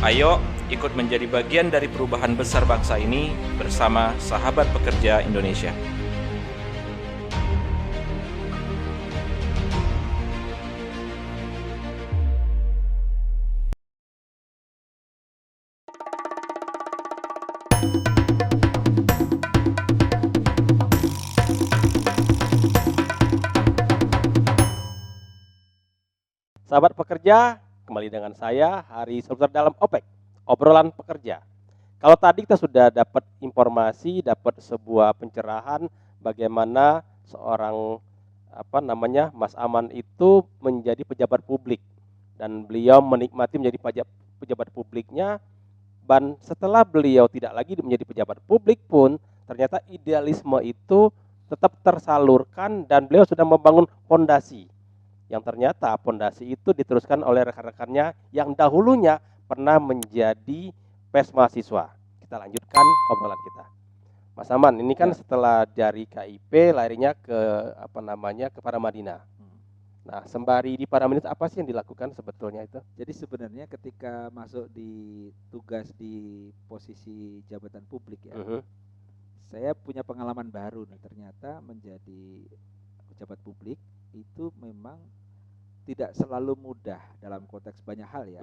Ayo ikut menjadi bagian dari perubahan besar bangsa ini bersama Sahabat Pekerja Indonesia. Sahabat pekerja, kembali dengan saya Hari Sultan dalam OPEK, obrolan pekerja. Kalau tadi kita sudah dapat informasi, dapat sebuah pencerahan bagaimana seorang Mas Aman itu menjadi pejabat publik dan beliau menikmati menjadi pejabat publiknya. Dan setelah beliau tidak lagi menjadi pejabat publik pun, ternyata idealisme itu tetap tersalurkan dan beliau sudah membangun fondasi yang ternyata fondasi itu diteruskan oleh rekan-rekannya yang dahulunya pernah menjadi PES mahasiswa. Kita lanjutkan obrolan kita. Mas Aman, ini kan setelah dari KIP larinya ke Paramadina. Nah, sembari di Paramadina apa sih yang dilakukan sebetulnya itu? Jadi sebenarnya ketika masuk di tugas di posisi jabatan publik ya, saya punya pengalaman baru nih. Ternyata menjadi pejabat publik itu memang tidak selalu mudah dalam konteks banyak hal ya.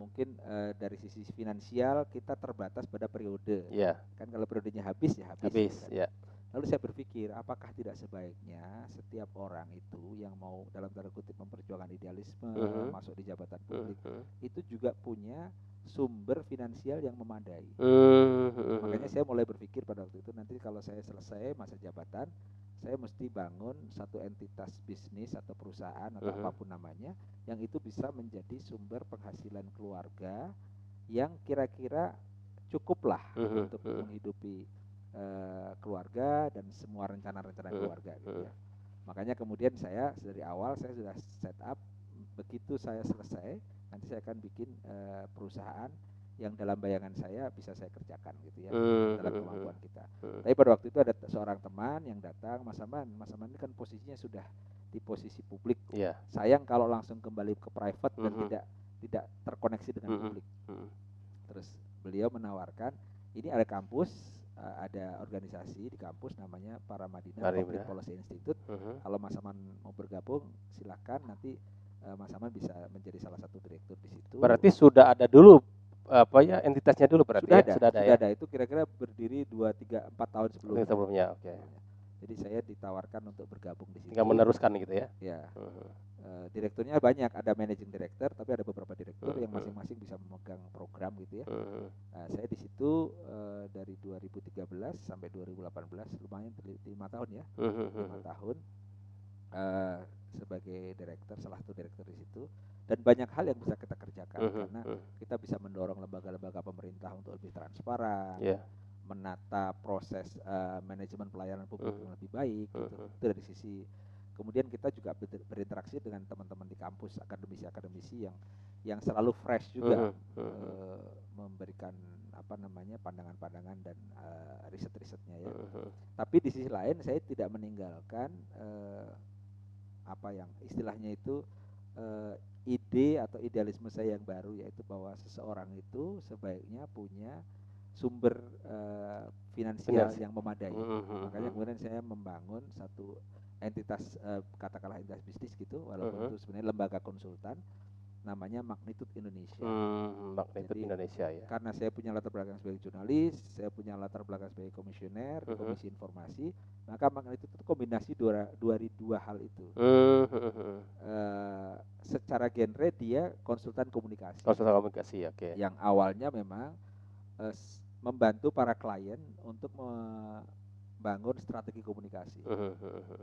Mungkin dari sisi finansial kita terbatas pada periode. Kan kalau periodenya habis ya habis. Ya. Lalu saya berpikir, apakah tidak sebaiknya setiap orang itu yang mau dalam tanda kutip memperjuangkan idealisme, masuk di jabatan publik, itu juga punya sumber finansial yang memadai. Makanya saya mulai berpikir pada waktu itu, nanti kalau saya selesai masa jabatan, saya mesti bangun satu entitas bisnis atau perusahaan atau apapun namanya, yang itu bisa menjadi sumber penghasilan keluarga yang kira-kira cukuplah untuk menghidupi keluarga dan semua rencana-rencana keluarga gitu ya. Makanya kemudian saya dari awal saya sudah set up, begitu saya selesai nanti saya akan bikin perusahaan yang dalam bayangan saya bisa saya kerjakan gitu ya, dalam kemampuan kita. Tapi pada waktu itu ada seorang teman yang datang, Mas Aman ini kan posisinya sudah di posisi publik. Sayang kalau langsung kembali ke private dan tidak terkoneksi dengan publik. Terus beliau menawarkan, ini ada kampus, ada organisasi di kampus namanya Paramadina Public Policy Institute. Kalau Mas Aman mau bergabung silakan, nanti Mas Aman bisa menjadi salah satu direktur di situ. Berarti sudah ada dulu entitasnya dulu berarti sudah ada. Itu kira-kira berdiri 2, 3, 4 tahun sebelumnya. Jadi saya ditawarkan untuk bergabung di situ. Tinggal meneruskan gitu ya. Ya. Direkturnya banyak, ada managing director, tapi ada beberapa direktur yang masing-masing bisa memegang program gitu ya. Saya di situ dari 2013 sampai 2018, lumayan 5 tahun ya, 5 tahun sebagai direktur, salah satu direktur di situ. Dan banyak hal yang bisa kita kerjakan karena kita bisa mendorong lembaga-lembaga pemerintah untuk lebih transparan, menata proses manajemen pelayanan publik yang lebih baik gitu. Itu dari sisi. Kemudian kita juga berinteraksi dengan teman-teman di kampus, akademisi yang selalu fresh juga, memberikan pandangan-pandangan dan riset-risetnya ya. Tapi di sisi lain saya tidak meninggalkan yang istilahnya itu ide atau idealisme saya yang baru, yaitu bahwa seseorang itu sebaiknya punya sumber finansial yang memadai. Makanya kemudian saya membangun satu entitas, katakanlah entitas bisnis gitu, walaupun itu sebenarnya lembaga konsultan, namanya Magnitude Indonesia. Magnitude Indonesia ya. Karena saya punya latar belakang sebagai jurnalis, saya punya latar belakang sebagai komisioner di Komisi Informasi, maka Magnitude itu kombinasi dua hal itu. Secara genre dia konsultan komunikasi. Oke. Yang awalnya memang membantu para klien untuk membangun strategi komunikasi.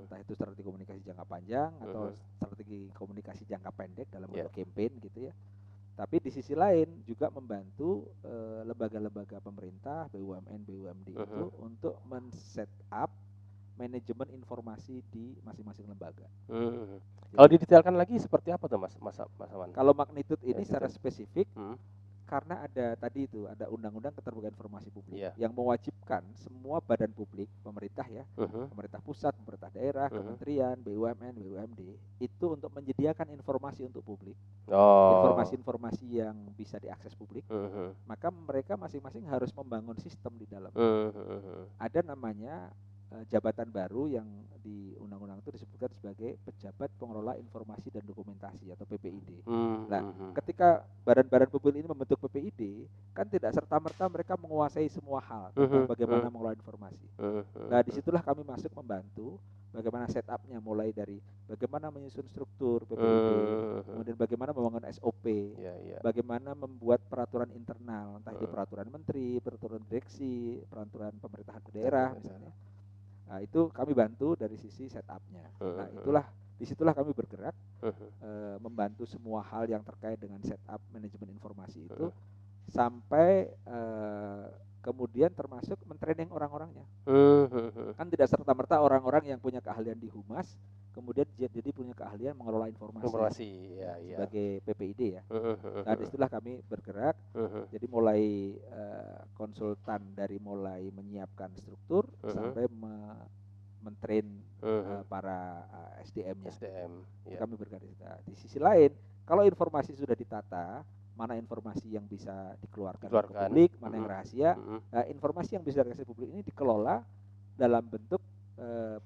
Entah itu strategi komunikasi jangka panjang atau strategi komunikasi jangka pendek dalam bentuk campaign gitu ya. Tapi di sisi lain juga membantu lembaga-lembaga pemerintah, BUMN, BUMD itu untuk men-set up manajemen informasi di masing-masing lembaga. Kalau didetailkan lagi seperti apa tuh Mas Aman? Kalau Magnitude ini secara spesifik, karena ada tadi itu ada Undang-Undang Keterbukaan Informasi Publik Iya. yang mewajibkan semua badan publik, pemerintah ya, pemerintah pusat, pemerintah daerah, kementerian, BUMN, BUMD itu untuk menyediakan informasi untuk publik, informasi-informasi yang bisa diakses publik, maka mereka masing-masing harus membangun sistem di dalam. Ada namanya jabatan baru yang di undang-undang itu disebutkan sebagai pejabat pengelola informasi dan dokumentasi atau PPID. Nah, ketika badan-badan publik ini membentuk PPID, kan tidak serta-merta mereka menguasai semua hal tentang bagaimana mengelola informasi. Nah, disitulah kami masuk membantu bagaimana setupnya, mulai dari bagaimana menyusun struktur PPID, kemudian bagaimana membangun SOP, bagaimana membuat peraturan internal, entah itu peraturan menteri, peraturan direksi, peraturan pemerintahan daerah misalnya. Nah, itu kami bantu dari sisi setupnya. Nah, disitulah kami bergerak membantu semua hal yang terkait dengan setup manajemen informasi itu sampai kemudian termasuk mentraining orang-orangnya. Kan tidak serta-merta orang-orang yang punya keahlian di humas kemudian jadi punya keahlian mengelola informasi sebagai PPID ya. Nah, disitulah kami bergerak. Jadi mulai konsultan dari mulai menyiapkan struktur sampai mentrain para SDM-nya. Kami bergerak di sisi lain. Kalau informasi sudah ditata, mana informasi yang bisa dikeluarkan ke publik, mana yang rahasia. Nah, informasi yang bisa dikasih publik ini dikelola dalam bentuk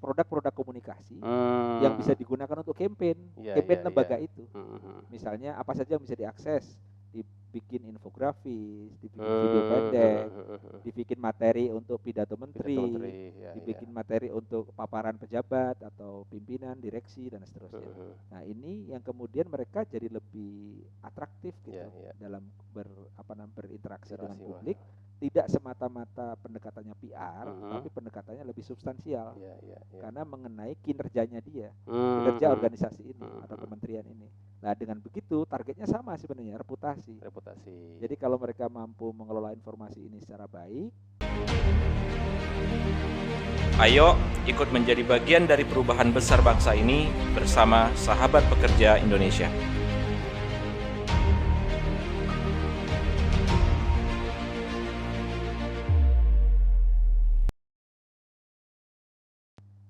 produk-produk komunikasi yang bisa digunakan untuk campaign lembaga itu. Misalnya apa saja yang bisa diakses, dibikin infografis, dibikin video pendek, dibikin materi untuk pidato menteri, dibikin materi untuk paparan pejabat atau pimpinan, direksi dan seterusnya. Nah, ini yang kemudian mereka jadi lebih atraktif gitu dalam berinteraksi dengan publik. Tidak semata-mata pendekatannya PR, tapi pendekatannya lebih substansial, karena mengenai kinerjanya dia, kinerja organisasi ini atau kementerian ini. Nah, dengan begitu targetnya sama sebenarnya, reputasi. Jadi kalau mereka mampu mengelola informasi ini secara baik, ayo ikut menjadi bagian dari perubahan besar bangsa ini bersama Sahabat Pekerja Indonesia.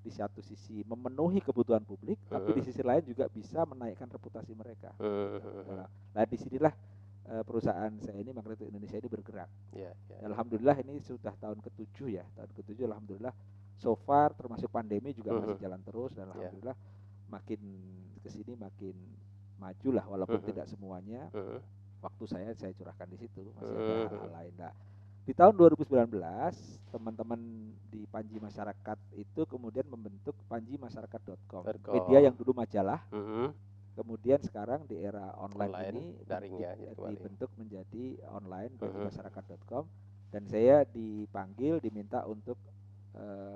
di satu sisi memenuhi kebutuhan publik, tapi di sisi lain juga bisa menaikkan reputasi mereka. Nah, disinilah perusahaan saya ini, Magneto Indonesia ini bergerak. Alhamdulillah ini sudah tahun ke-7 ya, alhamdulillah so far termasuk pandemi juga masih jalan terus, dan alhamdulillah makin kesini makin maju lah, walaupun tidak semuanya waktu saya curahkan di situ, masih ada hal-hal lain. Nah, di tahun 2019 teman-teman di Panji Masyarakat itu kemudian membentuk panjimasyarakat.com, media yang dulu majalah, kemudian sekarang di era online ini dibentuk menjadi online panjimasyarakat.com, dan saya dipanggil, diminta untuk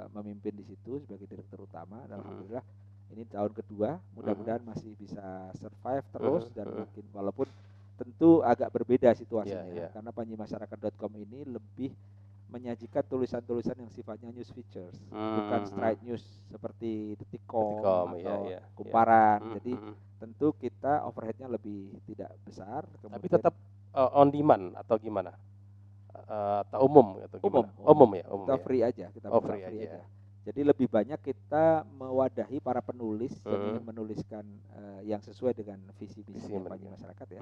memimpin di situ sebagai direktur utama. Dan alhamdulillah ini tahun kedua, mudah-mudahan masih bisa survive terus, dan makin, walaupun tentu agak berbeda situasinya, karena panjimasyarakat.com ini lebih menyajikan tulisan-tulisan yang sifatnya news features, bukan straight news seperti Detikcom atau Kumparan. Jadi tentu kita overheadnya lebih tidak besar. Tapi tetap on demand atau gimana? Atau umum atau gimana? Umum ya. Kita free aja, kita free aja. Jadi lebih banyak kita mewadahi para penulis yang ingin menuliskan yang sesuai dengan visi misi Panji Masyarakat ya.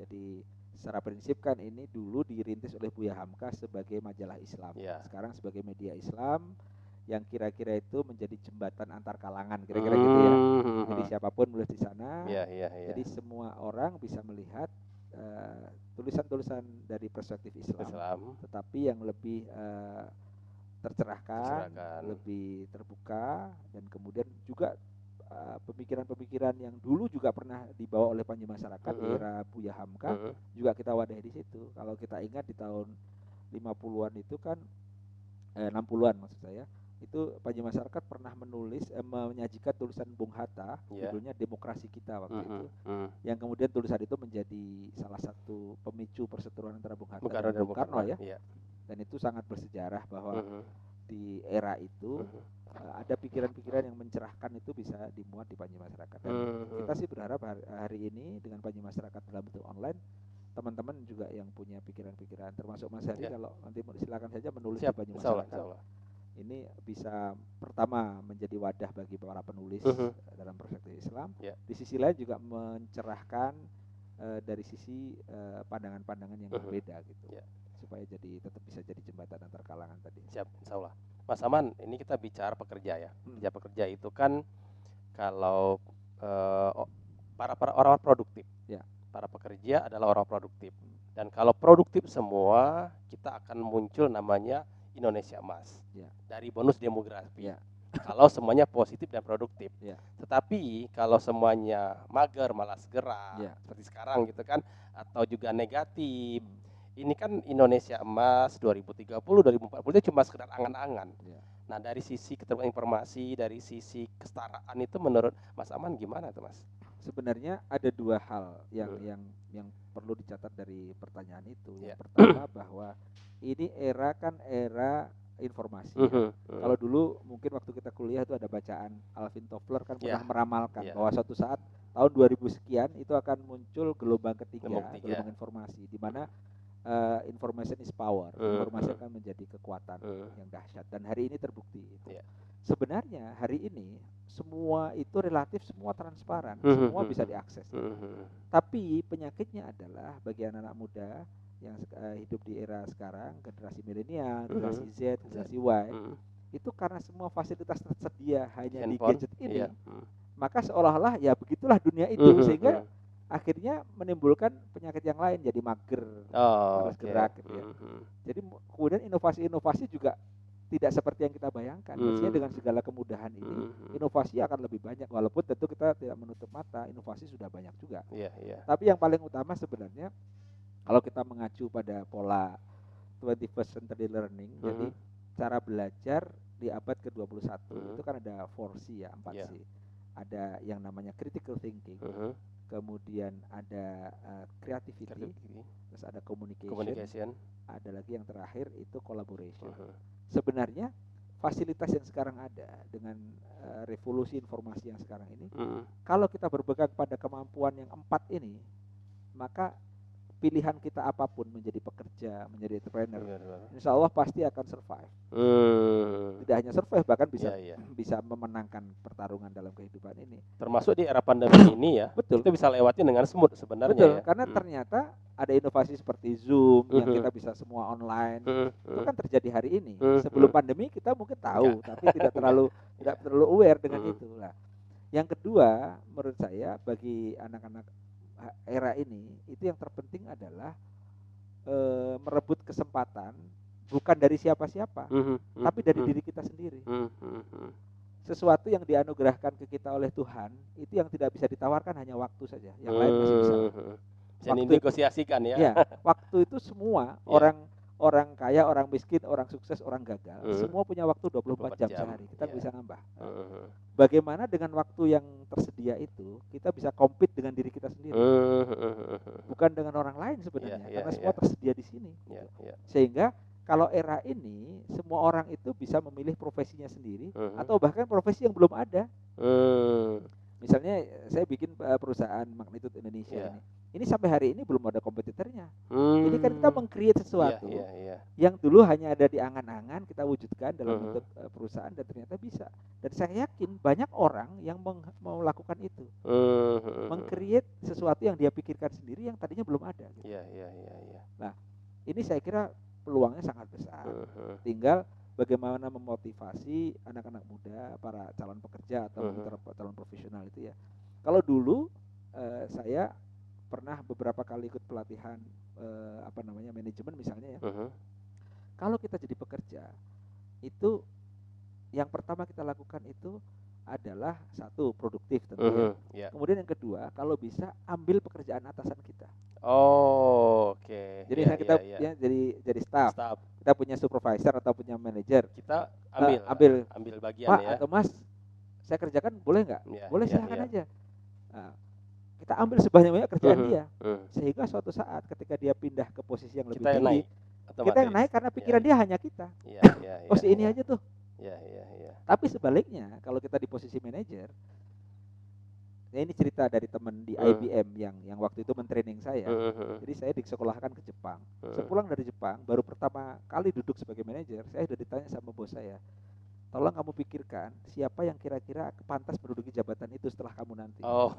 Jadi secara prinsip kan ini dulu dirintis oleh Buya Hamka sebagai majalah Islam, sekarang sebagai media Islam yang kira-kira itu menjadi jembatan antar kalangan, kira-kira gitu ya. Jadi siapapun menulis di sana, jadi semua orang bisa melihat tulisan-tulisan dari perspektif Islam, tetapi yang lebih tercerahkan, lebih terbuka, dan kemudian juga pemikiran-pemikiran yang dulu juga pernah dibawa oleh Panji Masyarakat di era Buya Hamka juga kita wadahi di situ. Kalau kita ingat di tahun 50-an itu kan 60-an maksud saya, itu Panji Masyarakat pernah menyajikan tulisan Bung Hatta, judulnya Demokrasi Kita waktu itu, yang kemudian tulisan itu menjadi salah satu pemicu perseteruan antara Bung Hatta dan Bung Karno ya. Dan itu sangat bersejarah bahwa di era itu ada pikiran-pikiran yang mencerahkan itu bisa dimuat di Panji Masyarakat. Dan kita sih berharap hari ini dengan Panji Masyarakat dalam bentuk online teman-teman juga yang punya pikiran-pikiran, termasuk Mas Heri, Ya. kalau nanti silakan saja menulis Siap, di Banyu insya Allah, Masyarakat. insya Allah. Ini bisa pertama menjadi wadah bagi para penulis dalam perspektif Islam. Ya. Di sisi lain juga mencerahkan dari sisi pandangan-pandangan yang berbeda gitu. Ya. Supaya tetap bisa jadi jembatan antar kalangan tadi. Siap, insya Allah. Mas Aman, ini kita bicara pekerja ya. Pekerja itu kan kalau para orang-orang produktif. Ya. Para pekerja adalah orang produktif. Dan kalau produktif semua, kita akan muncul namanya Indonesia Emas. Ya. Dari bonus demografi. Ya. Kalau semuanya positif dan produktif. Ya. Tetapi kalau semuanya mager, malas gerak, Ya. seperti sekarang gitu kan, atau juga negatif. Ini kan Indonesia Emas 2030, 2040 itu cuma sekedar angan-angan. Ya. Nah, dari sisi keterbukaan informasi, dari sisi kesetaraan itu menurut Mas Aman gimana tuh, Mas? Sebenarnya ada dua hal yang perlu dicatat dari pertanyaan itu. Ya. Yang pertama bahwa ini era kan era informasi. Kalau dulu mungkin waktu kita kuliah itu ada bacaan Alvin Toffler kan pernah meramalkan bahwa suatu saat tahun 2000 sekian itu akan muncul gelombang ketiga, gelombang informasi, di mana information is power. Informasi akan menjadi kekuatan yang dahsyat, dan hari ini terbukti itu. Sebenarnya hari ini semua itu relatif, semua transparan, semua bisa diakses. Tapi penyakitnya adalah bagi anak-anak muda yang hidup di era sekarang, generasi milenial, generasi Z, generasi Y, itu karena semua fasilitas tersedia hanya di gadget ini, maka seolah-olah ya begitulah dunia itu, sehingga akhirnya menimbulkan penyakit yang lain, jadi mager, malas gerak gitu ya. Jadi kemudian inovasi-inovasi juga tidak seperti yang kita bayangkan. Maksudnya dengan segala kemudahan ini, inovasi akan lebih banyak, walaupun tentu kita tidak menutup mata, inovasi sudah banyak juga. Tapi yang paling utama sebenarnya kalau kita mengacu pada pola 21st century learning, jadi cara belajar di abad ke-21 itu kan ada 4C ya, 4C. Ada yang namanya critical thinking, kemudian ada creativity, terus ada communication, ada lagi yang terakhir itu collaboration. Sebenarnya fasilitas yang sekarang ada dengan revolusi informasi yang sekarang ini, kalau kita berpegang pada kemampuan yang 4 ini, maka pilihan kita apapun, menjadi pekerja, menjadi entrepreneur, insya Allah pasti akan survive. Tidak hanya survive, bahkan bisa memenangkan pertarungan dalam kehidupan ini. Termasuk di era pandemi ini ya. Betul. Kita bisa lewatin dengan smooth sebenarnya. Betul, ya. Karena ternyata ada inovasi seperti Zoom yang kita bisa semua online. Itu kan terjadi hari ini. Sebelum pandemi kita mungkin tahu, tapi tidak terlalu aware dengan itu. Nah, yang kedua menurut saya bagi anak-anak era ini, itu yang terpenting adalah merebut kesempatan bukan dari siapa-siapa, tapi dari diri kita sendiri. Sesuatu yang dianugerahkan ke kita oleh Tuhan itu yang tidak bisa ditawarkan hanya waktu saja, yang lain masih bisa. Bisa dinegosiasikan ya. Ya, waktu itu semua orang kaya, orang miskin, orang sukses, orang gagal, semua punya waktu 24 jam sehari. Kita bisa nambah. Bagaimana dengan waktu yang tersedia itu kita bisa compete dengan diri kita sendiri, bukan dengan orang lain sebenarnya, karena semua tersedia di sini. Sehingga kalau era ini semua orang itu bisa memilih profesinya sendiri, atau bahkan profesi yang belum ada. Misalnya saya bikin perusahaan Magnitude Indonesia ini sampai hari ini belum ada kompetitornya. Ini kan kita meng-create sesuatu yang dulu hanya ada di angan-angan, kita wujudkan dalam bentuk perusahaan, dan ternyata bisa. Dan saya yakin banyak orang yang mau melakukan itu, meng-create sesuatu yang dia pikirkan sendiri yang tadinya belum ada. Gitu. Nah, ini saya kira peluangnya sangat besar. Tinggal bagaimana memotivasi anak-anak muda, para calon pekerja atau calon profesional itu ya. Kalau dulu saya pernah beberapa kali ikut pelatihan manajemen misalnya ya. Kalau kita jadi pekerja, itu yang pertama kita lakukan itu adalah satu, produktif tentunya. Kemudian yang kedua, kalau bisa ambil pekerjaan atasan kita. Jadi kita jadi staff. Kita punya supervisor atau punya manajer. Kita ambil bagian Pak ya. atau Mas, saya kerjakan boleh nggak? Boleh, silakan aja. Nah, kita ambil sebanyak-banyak kerjaan dia, sehingga suatu saat ketika dia pindah ke posisi yang lebih tinggi, kita yang naik karena pikiran dia hanya kita. Si ini aja tuh. Tapi sebaliknya, kalau kita di posisi manajer, ini cerita dari teman di IBM yang waktu itu mentraining saya. Jadi saya disekolahkan ke Jepang. Sepulang dari Jepang, baru pertama kali duduk sebagai manajer, saya sudah ditanya sama bos saya, tolong kamu pikirkan siapa yang kira-kira pantas menduduki jabatan itu setelah kamu nanti. Oh.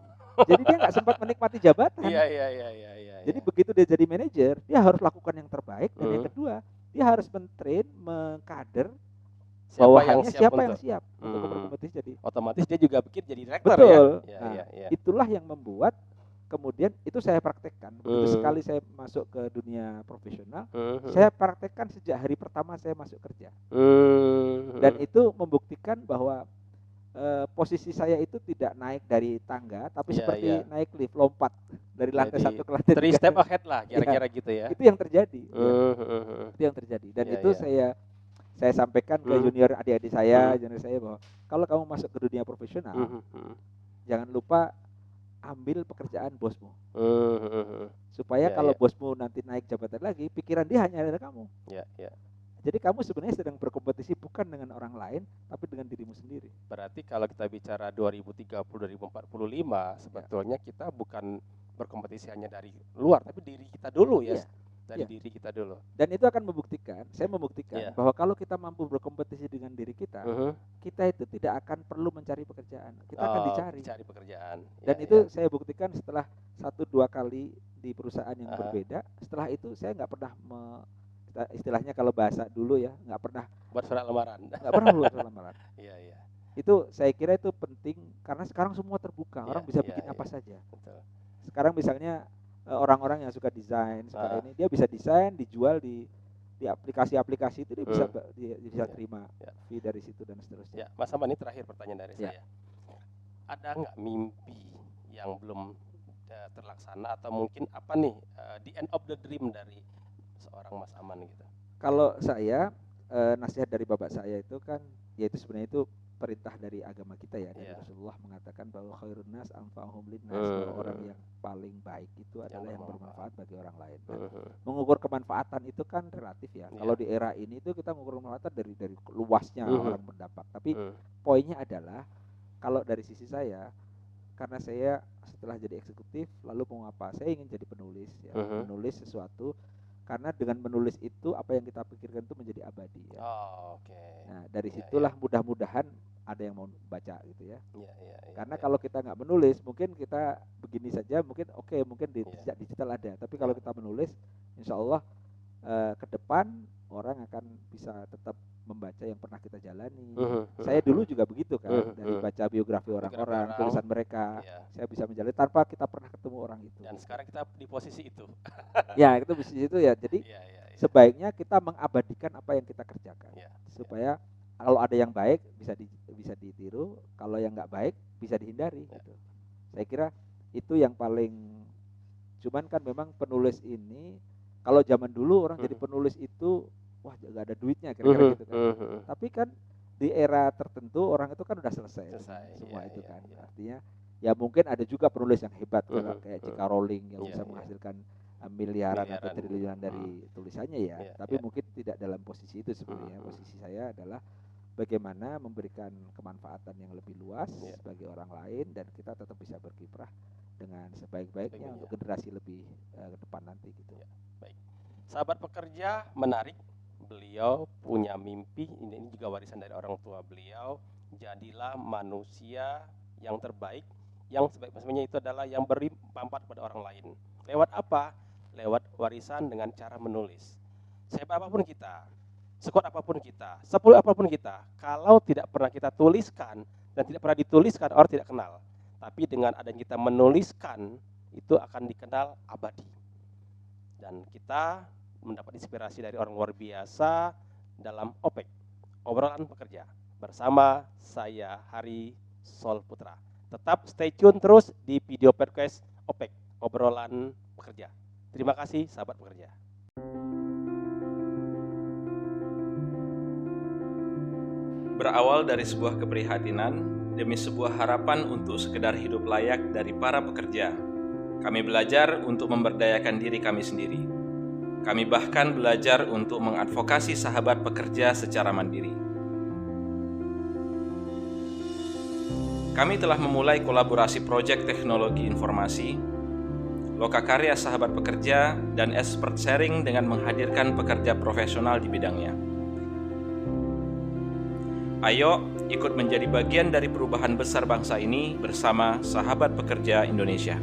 Jadi dia nggak sempat menikmati jabatan. Iya. Jadi begitu dia jadi manajer, dia harus lakukan yang terbaik, dan yang kedua, dia harus mentrain, mengkader bawahannya siapa yang siap untuk berkompetisi jadi. Otomatis dia juga pikir jadi direktur. Betul. Ya. Itulah yang membuat kemudian itu saya praktekkan. Begitu sekali saya masuk ke dunia profesional, saya praktekkan sejak hari pertama saya masuk kerja. Dan itu membuktikan bahwa posisi saya itu tidak naik dari tangga, tapi seperti naik lift, lompat dari lantai 1 ke lantai 3. 3 step ahead lah kira-kira gitu ya. Itu yang terjadi. Itu yang terjadi. Dan itu saya sampaikan ke junior adik-adik saya, bahwa kalau kamu masuk ke dunia profesional, jangan lupa ambil pekerjaan bosmu. Supaya kalau bosmu nanti naik jabatan lagi, pikiran dia hanya ada kamu. Jadi kamu sebenarnya sedang berkompetisi bukan dengan orang lain, tapi dengan dirimu sendiri. Berarti kalau kita bicara 2030-2045, sebetulnya kita bukan berkompetisi hanya dari luar, tapi diri kita dulu ya. Dari diri kita dulu. Dan itu akan membuktikan, saya membuktikan bahwa kalau kita mampu berkompetisi dengan diri kita, kita itu tidak akan perlu mencari pekerjaan. Kita akan dicari pekerjaan. Dan itu saya buktikan setelah 1-2 kali di perusahaan yang berbeda. Setelah itu saya nggak pernah istilahnya kalau bahasa dulu ya, nggak pernah buat surat lamaran. Nggak pernah buat surat lamaran. Iya. Itu saya kira itu penting karena sekarang semua terbuka, orang bisa bikin apa saja. Betul. Sekarang misalnya orang-orang yang suka desain, ini dia bisa desain, dijual di aplikasi-aplikasi itu dia bisa terima fee dari situ dan seterusnya. Mas Aman, ini terakhir pertanyaan dari saya. Ada nggak mimpi yang belum terlaksana atau mungkin apa nih the end of the dream dari seorang Mas Aman gitu? Kalau saya nasihat dari bapak saya itu kan, yaitu sebenarnya itu perintah dari agama kita ya, dari Rasulullah mengatakan bahwa khairun nas anfa'uhum linnas, bahwa orang yang paling baik itu adalah yang bermanfaat bagi orang lain. Mengukur kemanfaatan itu kan relatif ya. Kalau di era ini itu kita mengukur kemanfaatan dari luasnya orang berdampak. Tapi poinnya adalah kalau dari sisi saya, karena saya setelah jadi eksekutif lalu mau apa? Saya ingin jadi penulis ya, menulis sesuatu. Karena dengan menulis itu apa yang kita pikirkan itu menjadi abadi ya. Nah, dari situlah mudah-mudahan ada yang mau baca gitu ya. Karena kalau kita nggak menulis, mungkin kita begini saja, mungkin di digital ada. Tapi kalau kita menulis, insya Allah ke depan orang akan bisa tetap membaca yang pernah kita jalani. Saya dulu juga begitu kan, dari baca biografi orang-orang, tulisan mereka, saya bisa menjalani tanpa kita pernah ketemu orang itu. Dan sekarang kita di posisi itu. Ya, itu posisi itu ya. Jadi sebaiknya kita mengabadikan apa yang kita kerjakan, supaya kalau ada yang baik bisa ditiru, kalau yang nggak baik bisa dihindari. Gitu. Saya kira itu yang paling. Cuman kan memang penulis ini, kalau zaman dulu orang jadi penulis itu wah nggak ada duitnya kira-kira gitu kan. Tapi kan di era tertentu orang itu kan udah selesai semua itu kan. Artinya ya mungkin ada juga penulis yang hebat kayak J.K. Rowling yang bisa menghasilkan miliaran atau triliunan dari tulisannya ya. Tapi mungkin tidak dalam posisi itu sebenarnya. Posisi saya adalah bagaimana memberikan kemanfaatan yang lebih luas bagi orang lain dan kita tetap bisa berkiprah dengan sebaik-baiknya untuk generasi lebih ke depan nanti gitu. Baik. Sahabat pekerja, menarik. Beliau punya mimpi, ini juga warisan dari orang tua beliau, jadilah manusia yang terbaik, yang sebenarnya itu adalah yang beri manfaat pada orang lain. Lewat apa? Lewat warisan dengan cara menulis. Siapa apapun kita, sekuat apapun kita, sepuluh apapun kita, kalau tidak pernah kita tuliskan dan tidak pernah dituliskan, orang tidak kenal. Tapi dengan adanya kita menuliskan, itu akan dikenal abadi. Dan kita mendapat inspirasi dari orang luar biasa dalam OPEK, obrolan pekerja, bersama saya Hari Solputra. Tetap stay tune terus di video podcast OPEK, obrolan pekerja. Terima kasih sahabat pekerja. Berawal dari sebuah keprihatinan demi sebuah harapan untuk sekedar hidup layak dari para pekerja, kami belajar untuk memberdayakan diri kami sendiri. Kami bahkan belajar untuk mengadvokasi sahabat pekerja secara mandiri. kami telah memulai kolaborasi proyek teknologi informasi, lokakarya sahabat pekerja, dan expert sharing dengan menghadirkan pekerja profesional di bidangnya. Ayo ikut menjadi bagian dari perubahan besar bangsa ini bersama Sahabat Pekerja Indonesia.